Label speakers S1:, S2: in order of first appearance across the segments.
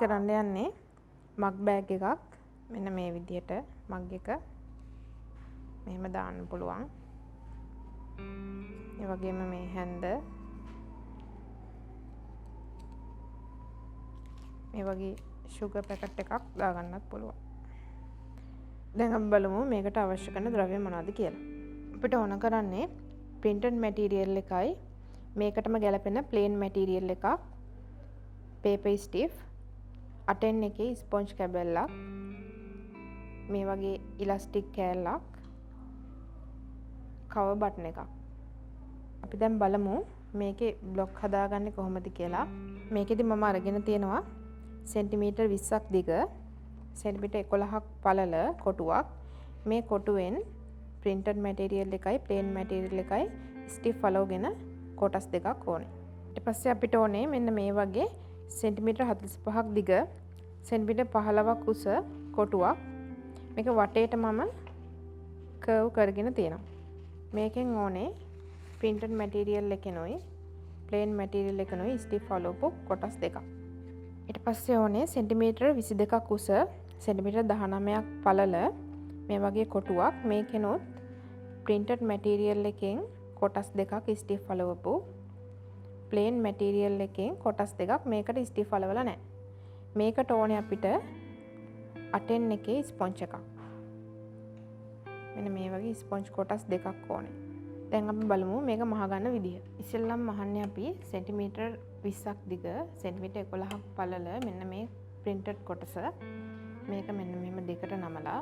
S1: කරන්න යන්නේ මග් බෑග් එකක්. මෙන්න මේ විදිහට මග් එක මෙහෙම දාන්න පුළුවන්. ඒ වගේම මේ හැන්ද මේ වගේ sugar packet එකක් දාගන්නත් පුළුවන්. දැන් අපි බලමු මේකට අවශ්‍ය කරන ද්‍රව්‍ය මොනවද කියලා. අපිට ඕන කරන්නේ printed material එකයි මේකටම ගැලපෙන plain material එකක්, paper stiff, අටෙන් එකේ ස්පොන්ජ් කැබැල්ලක්, මේ වගේ ඉලාස්ටික් කෑල්ලක්, කවර් බටන් එකක්. අපි දැන් බලමු මේකේ බ්ලොක් හදාගන්නේ කොහොමද කියලා. මේකෙදි මම අරගෙන තියෙනවා සෙන්ටිමීටර් 20ක් දිග, සෙන්ටිමීටර් 11ක් පළල කොටුවක්. මේ කොටුවෙන් printed material එකයි plain material එකයි stiff අලවගෙන කොටස් දෙකක් ඕනේ. ඊට පස්සේ අපිට ඕනේ මෙන්න මේ වගේ සෙන්ටිමීටර් 45ක් දිග, සෙන්ටිමීටර් 15ක් උස කොටුවක්. මේක වටේට මම කර්ව් කරගෙන තියෙනවා. මේකෙන් ඕනේ printed material එකනොයි plain material එකනොයි stiff අලවපු කොටස් දෙකක්. ඊට පස්සේ ඕනේ සෙන්ටිමීටර් 22ක් උස, සෙන්ටිමීටර් 19ක් පළල මේ වගේ කොටුවක්. මේකෙනොත් printed material එකෙන් කොටස් දෙකක් stiff අලවපු, plain material එකෙන් කොටස් දෙකක් මේකට stiff අලවලා නැහැ. මේකට ඕනේ අපිට අටෙන් එකේ ස්පොන්ජ් එකක්. මෙන්න මේ වගේ ස්පොන්ජ් කොටස් දෙකක් ඕනේ. දැන් අපි බලමු මේක මහ ගන්න විදිහ. ඉස්සෙල්ලම මහන්නේ අපි සෙන්ටිමීටර් 20ක් දිග, සෙන්ටිමීටර් 11ක් පළල මෙන්න මේ printed කොටස. මේක මෙන්න මෙහෙම දෙකට නමලා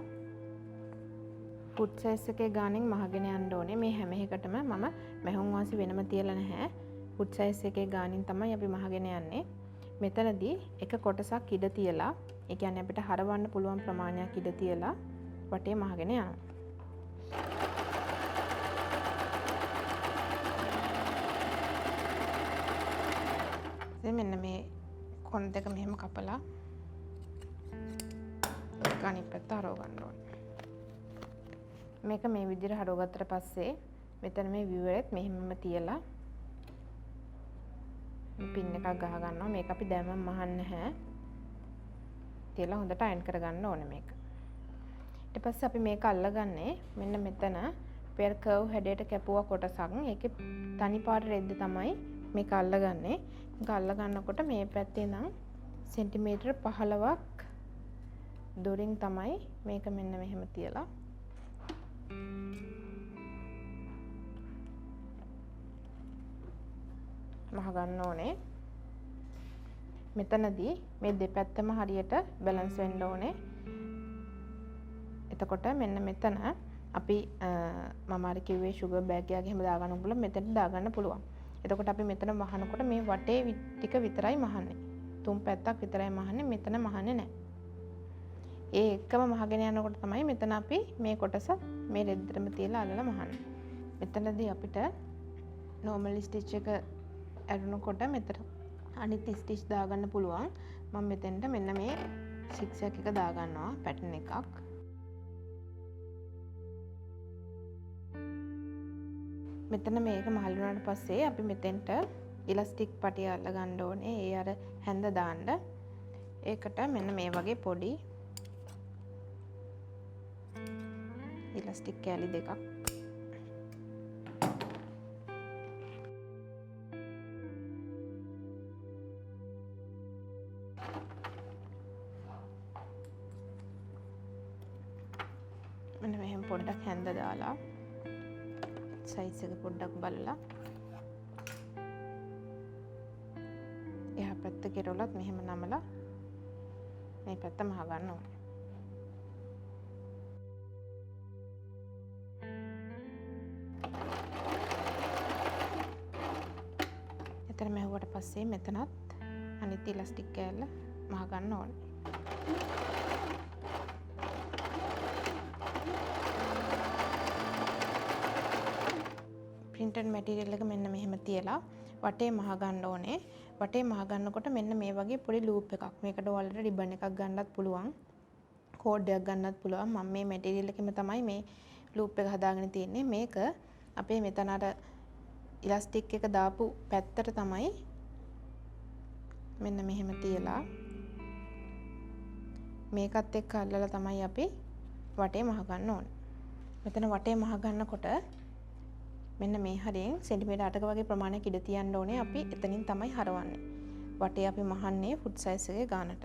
S1: ෆුට් සයිස් එකේ ගානෙන් මහගෙන යන්න ඕනේ. මේ හැම එකටම මම මැහුම් වාසි වෙනම තියලා නැහැ. ෆුට් සයිස් එකේ ගානින් තමයි අපි මහගෙන යන්නේ. මෙතනදී එක කොටසක් ඉඩ තියලා, ඒ කියන්නේ අපිට හරවන්න පුළුවන් ප්‍රමාණයක් ඉඩ තියලා වටේ මහගෙන යනවා. දැන් මෙන්න මේ කොන දෙක මෙහෙම කපලා අනිත් පැත්ත හරව ගන්න ඕනේ. මේක මේ විදිහට හරවගත්තට පස්සේ මෙතන මේ viewer එකත් මෙහෙමම තියලා පින් එකක් ගහ ගන්නවා. මේක අපි දැම්මම මහන්න නැහැ. තියලා හොඳට අයන් කරගන්න ඕනේ මේක. ඊට පස්සේ අපි මේක අල්ලගන්නේ මෙන්න මෙතන පෙර් කර්ව් හැඩයට කැපුවා කොටසක්. ඒකේ තනි පාට රෙද්ද තමයි මේක අල්ලගන්නේ. මේක අල්ල ගන්නකොට මේ පැත්තේ ඉඳන් සෙන්ටිමීටර් 15ක් දුරින් තමයි මේක මෙන්න මෙහෙම තියලා මහ ගන්න ඕනේ. මෙතනදී මේ දෙපැත්තම හරියට බැලන්ස් වෙන්න ඕනේ. එතකොට මෙන්න මෙතන අපි මම අර කිව්වේ sugar bag එකක් එහෙම දාගන්න පුළුවන්. මෙතනට දාගන්න පුළුවන්. එතකොට අපි මෙතන මහනකොට මේ වටේ ටික විතරයි මහන්නේ. තුන් පැත්තක් විතරයි මහන්නේ. මෙතන මහන්නේ නැහැ. ඒ එකම මහගෙන යනකොට තමයි මෙතන අපි මේ කොටස මේ රෙද්දටම තියලා අල්ලලා මහන්නේ. මෙතනදී අපිට normal stitch එක ඇරුණකොට මෙතන අනිත් ස්ටිච් දාගන්න පුළුවන්. මම මෙතෙන්ට මෙන්න මේ zigzag එක දාගන්නවා පැටර්න් එකක්. මෙතන මේක මහලු වුණාට පස්සේ අපි මෙතෙන්ට ඉලාස්ටික් පටිය අල්ල ගන්න ඕනේ. ඒ අර හැන්ද දාන්න. ඒකට මෙන්න මේ වගේ පොඩි ඉලාස්ටික් කෑලි දෙකක් මෙන්න මෙහෙම පොඩ්ඩක් හැන්ද දාලා සයිස් එක පොඩ්ඩක් බලලා එහා පැත්ත කෙරවලත් මෙහෙම නමලා මේ පැත්ත මහ ගන්න ඕනේ. එතන මැහුවට පස්සේ මෙතනත් අනිත් ඉලාස්ටික් කෑල්ල මහ ගන්න ඕනේ. printed material එක මෙන්න මෙහෙම තියලා වටේ මහ ගන්න ඕනේ. වටේ මහ ගන්නකොට මෙන්න මේ වගේ පොඩි ලූප් එකක්. මේකට ඔයාලට රිබන් එකක් ගන්නත් පුළුවන්. කෝඩ් එකක් ගන්නත් පුළුවන්. මම මේ මැටීරියල් එකෙම තමයි මේ ලූප් එක හදාගෙන තියෙන්නේ. මේක අපේ මෙතන අර ඉලාස්ටික් එක දාපු පැත්තට තමයි මෙන්න මෙහෙම තියලා මේකත් එක්ක අල්ලලා තමයි අපි වටේ මහ ගන්න ඕනේ. මෙතන වටේ මහ ගන්නකොට මෙන්න මේ හරියෙන් සෙන්ටිමීටර් 8ක වගේ ප්‍රමාණයක් ඉඩ තියන්න ඕනේ. අපි එතනින් තමයි හරවන්නේ. වටේ අපි මහන්නේ ෆුට් සයිස් එකේ ගානට.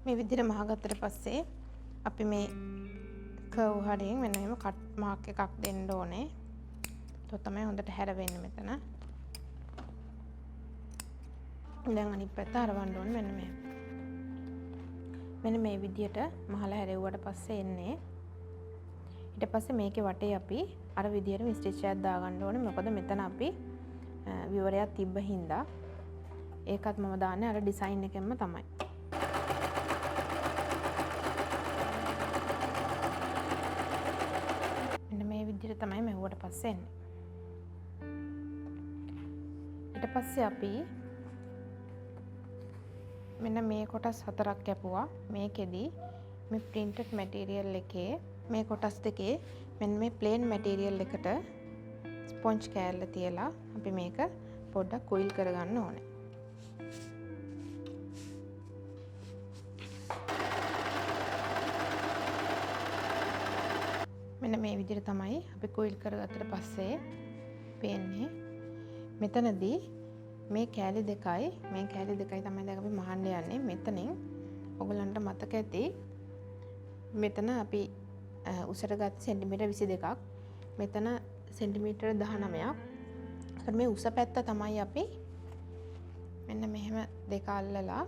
S1: මේ විදිහට මහගත්තට පස්සේ අපි මේ කර්ව් හරියෙන් මෙන්න මෙහෙම කට් මාක් එකක් දෙන්න ඕනේ. તો තමයි හොඳට හැරවෙන්නේ මෙතන. දැන් අනිත් පැත්ත හරවන්න ඕනේ මෙන්න මෙහෙම. මෙන්න මේ විදිහට මහලා හැරෙව්වට පස්සේ එන්නේ. ඊට පස්සේ මේකේ වටේ අපි අර විදිහට ස්ටිච් එකක් දාගන්න ඕනේ. මොකද මෙතන අපි විවරයක් තිබ්බ හින්දා ඒකත් මම දාන්නේ අර ඩිසයින් එකෙන්ම තමයි. මෙන්න මේ විදිහට තමයි මෙව්වට පස්සේ එන්නේ. ඊට පස්සේ අපි මෙන්න මේ කොටස් හතරක් කැපුවා. මේකෙදි මේ printed material එකේ මේ කොටස් දෙකේ මෙන්න මේ plain material එකට ස්පොන්ජ් කෑල්ල තියලා අපි මේක පොඩ්ඩක් කොයිල් කරගන්න ඕනේ. මෙන්න මේ විදිහට තමයි අපි කොයිල් කරගත්තට පස්සේ පේන්නේ. මෙතනදී මේ කෑලි දෙකයි තමයි දැන් අපි මහන්න යන්නේ. මෙතනින් ඔයගලන්ට මතක ඇති මෙතන අපි උසට ගත්ත සෙන්ටිමීටර් 22ක්, මෙතන සෙන්ටිමීටර් 19ක්. ඒත් මේ උස පැත්ත තමයි අපි මෙන්න මෙහෙම දෙක අල්ලලා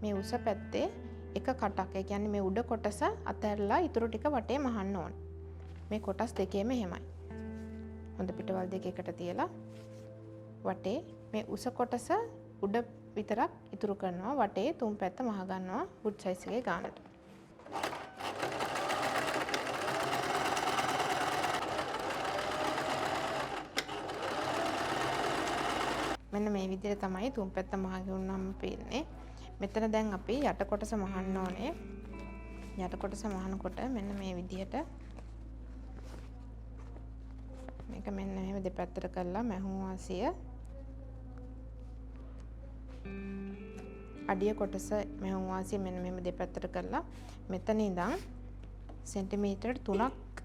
S1: මේ උස පැත්තේ එක කටක්, ඒ කියන්නේ මේ උඩ කොටස අතහැරලා ඊටු ටික වටේ මහන්න ඕනේ. මේ කොටස් දෙකේම එහෙමයි. හොඳ පිටවල් දෙක එකට තියලා වටේ මේ උස කොටස උඩ විතරක් ඉතුරු කරනවා. වටේ තුන් පැත්ත මහ ගන්නවා ෆුට් සයිස් එකේ ගානට. මෙන්න මේ විදිහට තමයි තුන් පැත්ත මහ ගුණාම පේන්නේ. මෙතන දැන් අපි යට කොටස මහන්න ඕනේ. යට කොටස මහනකොට මෙන්න මේ විදිහට මේක මෙන්න මෙහෙම දෙපැත්තට කරලා මැහුම් වාසිය අඩිය කොටස මැහුම් වාසිය මෙන්න මෙහෙම දෙපැත්තට කරලා මෙතන ඉඳන් සෙන්ටිමීටර් 3ක්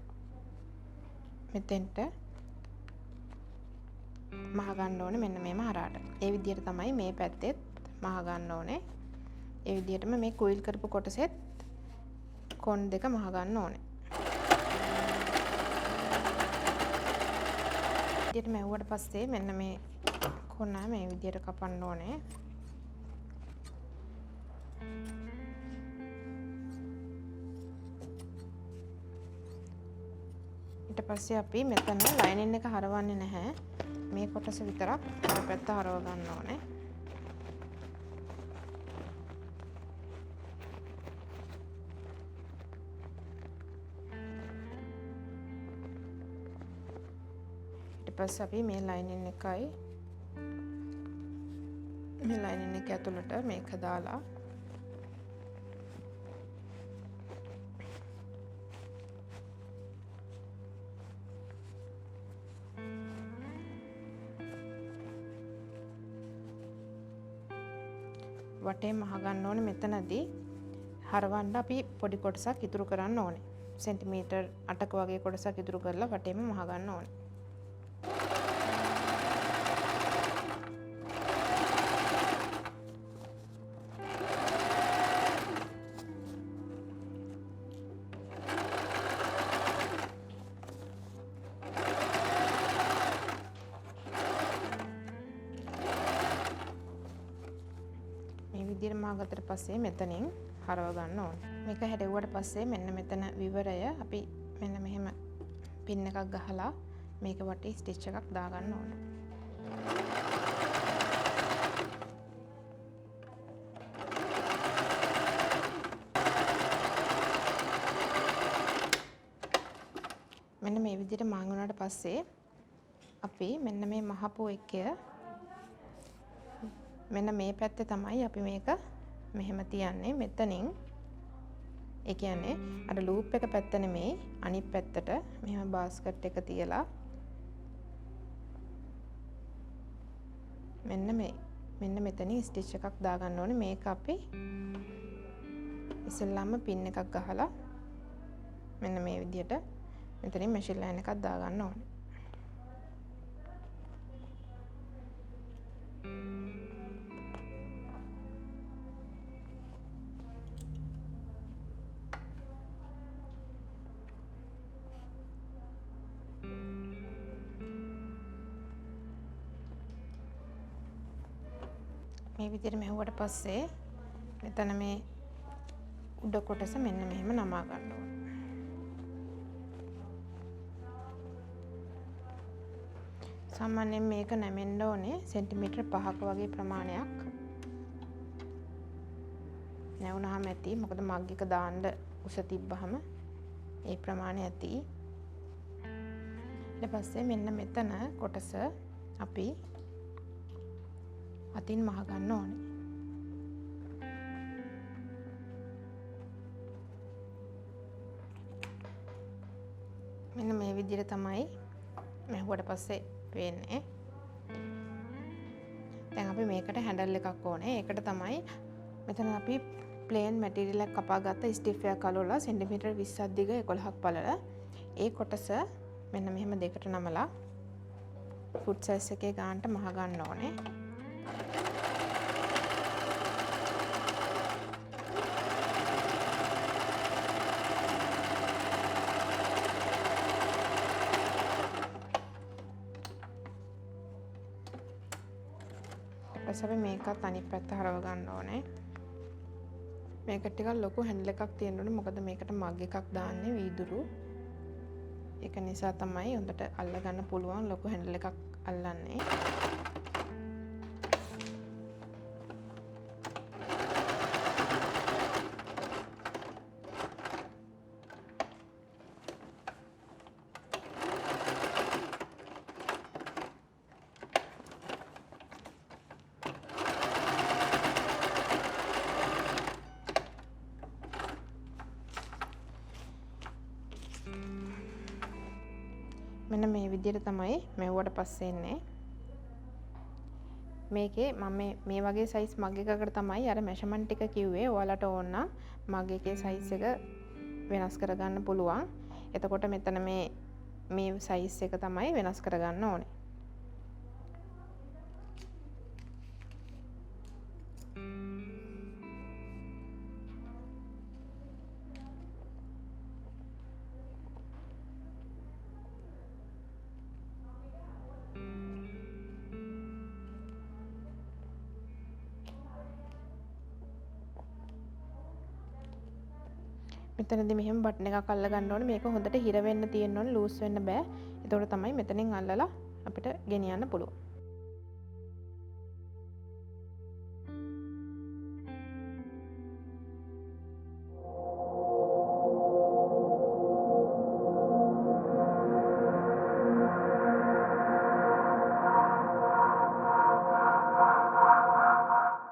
S1: මෙතෙන්ට මහ ගන්න ඕනේ මෙන්න මේම හරහාට. ඒ විදිහට තමයි මේ පැත්තෙත් මහ ගන්න ඕනේ. ඒ විදිහටම මේ කොයිල් කරපු කොටසෙත් කොන් දෙක මහ ගන්න ඕනේ. විදිහට මැව්වට පස්සේ මෙන්න මේ කොන මේ විදිහට කපන්න ඕනේ. ඊට පස්සේ අපි මෙතන ලයිනින් එක හරවන්නේ නැහැ. මේ කොටස විතරක් අර පැත්ත හරව ගන්න ඕනේ. ඊට පස්සේ අපි මේ ලයිනින් එකයි මේ ලයිනින් එක ඇතුළට මේක දාලා වටේ මහ ගන්න ඕනේ. මෙතනදී හරවන්න අපි පොඩි කොටසක් ඉතුරු කරන්න ඕනේ. සෙන්ටිමීටර් 8ක වගේ කොටසක් ඉතුරු කරලා වටේම මහ ගන්න ඕනේ. විදිහට මාගත්තට පස්සේ මෙතනින් හරව ගන්න ඕනේ. මේක හැදෙව්වට පස්සේ මෙන්න මෙතන විවරය අපි මෙන්න මෙහෙම පින් එකක් ගහලා මේක වටේ ස්ටිච් එකක් දා ගන්න ඕනේ. මෙන්න මේ විදිහට මාන් වුණාට පස්සේ අපි මෙන්න මේ මහපු එකය මෙන්න මේ පැත්තේ තමයි අපි මේක මෙහෙම තියන්නේ. මෙතනින් ඒ කියන්නේ අර ලූප් එක පැත්ත නෙමෙයි අනිත් පැත්තට මෙහෙම බාස්කට් එක තියලා මෙන්න මෙතනින් ස්ටිච් එකක් දාගන්න ඕනේ. මේක අපි ඉස්සෙල්ලාම පින් එකක් ගහලා මෙන්න මේ විදිහට මෙතනින් මැෂින් ලයින් එකක් දාගන්න ඕනේ. මේ විදිහට මෙහුවට පස්සේ මෙතන මේ උඩ කොටස මෙන්න මෙහෙම නමා ගන්න ඕනේ. සාමාන්‍යයෙන් මේක නැමෙන්න ඕනේ සෙන්ටිමීටර් 5ක වගේ ප්‍රමාණයක්. නැවුනහම ඇති. මොකද මග් එක දාන්න උස තිබ්බහම ඒ ප්‍රමාණය ඇති. ඊට පස්සේ මෙන්න මෙතන කොටස අපි අතින් මහ ගන්න ඕනේ. මෙන්න මේ විදිහට තමයි මහුවට පස්සේ වෙන්නේ. දැන් අපි මේකට හැන්ඩල් එකක් ඕනේ. ඒකට තමයි මෙතන අපි ප්ලේන් මැටීරියල් එකක් කපා ගත්ත ස්ටිෆ් එකක් අලවලා සෙන්ටිමීටර් 20ක් දිග 11ක් පළල ඒ කොටස මෙන්න මෙහෙම දෙකට නමලා ෆුට් සයිස් එකේ ගානට මහ ගන්න ඕනේ. ඊපස්සේ අපි මේකත් අනිත් පැත්ත හරව ගන්න ඕනේ. මේක ටිකක් ලොකු හැන්ඩල් එකක් තියෙන්න ඕනේ. මොකද මේකට මග් එකක් දාන්නේ වීදුරු. ඒක නිසා තමයි හොඳට අල්ල ගන්න පුළුවන් ලොකු හැන්ඩල් එකක් අල්ලන්නේ. මෙන්න මේ විදිහට තමයි මෙව්වට පස්සේ එන්නේ. මේකේ මම මේ වගේ සයිස් මග් එකකට තමයි අර මෙෂර්මන්ට් ටික කිව්වේ. ඔයාලට ඕන නම් මග් එකේ සයිස් එක වෙනස් කරගන්න පුළුවන්. එතකොට මෙතන මේ සයිස් එක තමයි වෙනස් කරගන්න ඕනේ. මෙතනදී මෙහෙම බටන් එකක් අල්ල ගන්න ඕනේ. මේක හොඳට හිර වෙන්න තියෙන්න ඕනේ. ලූස් වෙන්න බෑ. එතකොට තමයි මෙතනින් අල්ලලා අපිට ගෙනියන්න පුළුවන්.